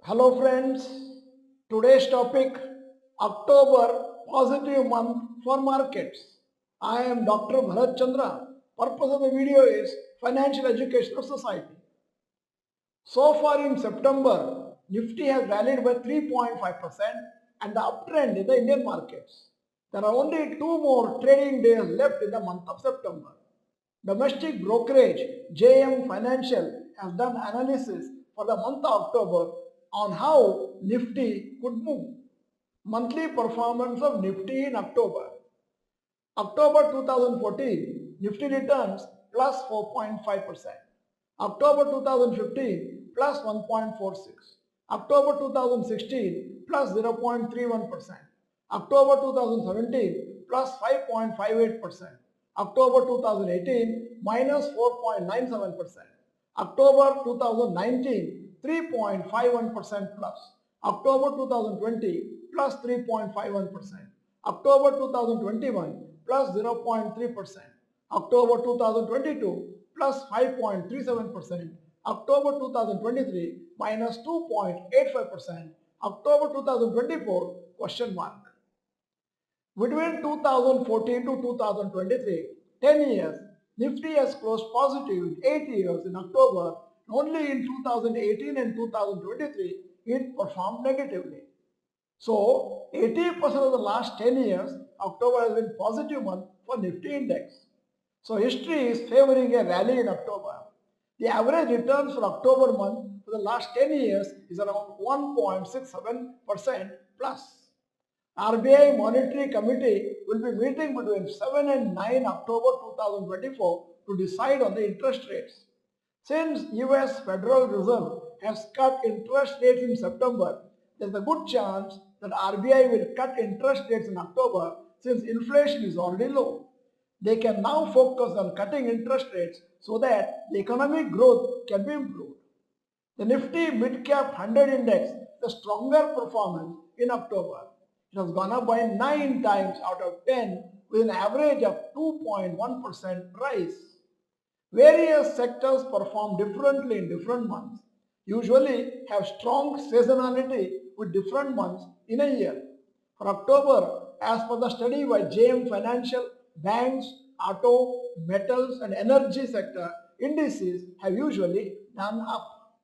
Hello friends, today's topic October positive month for markets. I am Dr. Bharath Chandra. Purpose of the video is financial education of society. So far in September, Nifty has rallied by 3.5% and the uptrend in the Indian markets. There are only two more trading days left in the month of September. Domestic brokerage JM Financial has done analysis for the month of October on how Nifty could move. Monthly performance of Nifty in October. October 2014, Nifty returns plus 4.5%. October 2015, plus 1.46. October 2016, plus 0.31%. October 2017, plus 5.58%. October 2018, minus 4.97%. October 2019, 3.51% plus. October 2020, plus 3.51%. October 2021, plus 0.3%. October 2022, plus 5.37%. October 2023, minus 2.85%. October 2024, question mark. Between 2014 to 2023, 10 years, Nifty has closed positive in 8 years in October. Only in 2018 and 2023, it performed negatively. So, 80% of the last 10 years, October has been positive month for Nifty index. So, history is favoring a rally in October. The average returns for October month for the last 10 years is around 1.67% plus. RBI Monetary Committee will be meeting between 7 and 9 October 2024 to decide on the interest rates. Since US Federal Reserve has cut interest rates in September, there is a good chance that RBI will cut interest rates in October since inflation is already low. They can now focus on cutting interest rates so that the economic growth can be improved. The Nifty Mid Cap 100 Index, the stronger performance in October. It has gone up by 9 times out of 10 with an average of 2.1% rise. Various sectors perform differently in different months, usually have strong seasonality with different months in a year. For October, as per the study by JM Financial, banks, auto, metals and energy sector indices have usually done up.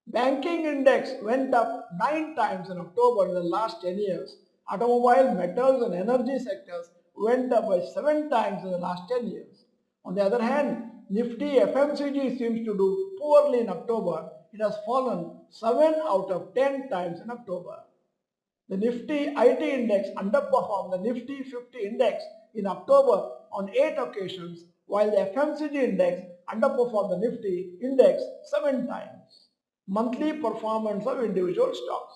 Banking index went up 9 times in October in the last 10 years. Automobile, metals and energy sectors went up by 7 times in the last 10 years. On the other hand, Nifty FMCG seems to do poorly in October. It has fallen 7 out of 10 times in October. The Nifty IT index underperformed the Nifty 50 index in October on 8 occasions, while the FMCG index underperformed the Nifty index 7 times. Monthly performance of individual stocks.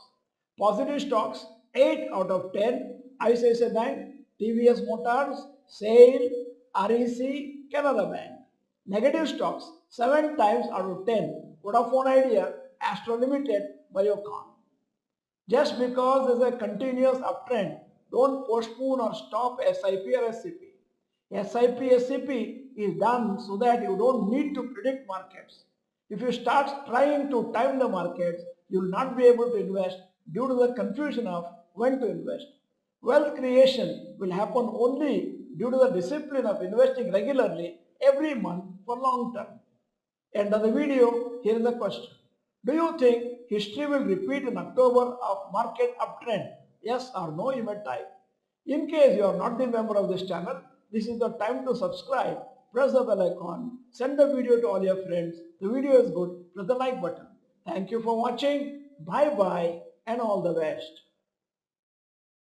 Positive stocks 8 out of 10, ICICI Bank, TVS Motors, SAIL, REC, Canara Bank. Negative stocks 7 times out of 10, Vodafone Idea, Astro Limited, Biocon. Just because there is a continuous uptrend, don't postpone or stop SIP or SCP. SIP, SCP is done so that you don't need to predict markets. If you start trying to time the markets, you will not be able to invest due to the confusion of when to invest. Wealth creation will happen only due to the discipline of investing regularly every month for long term. End of the video, here is the question. Do you think history will repeat in October of market uptrend? Yes or no, you may type. In case you are not the member of this channel, this is the time to subscribe. Press the bell icon, send the video to all your friends. The video is good, press the like button. Thank you for watching. Bye bye and all the best.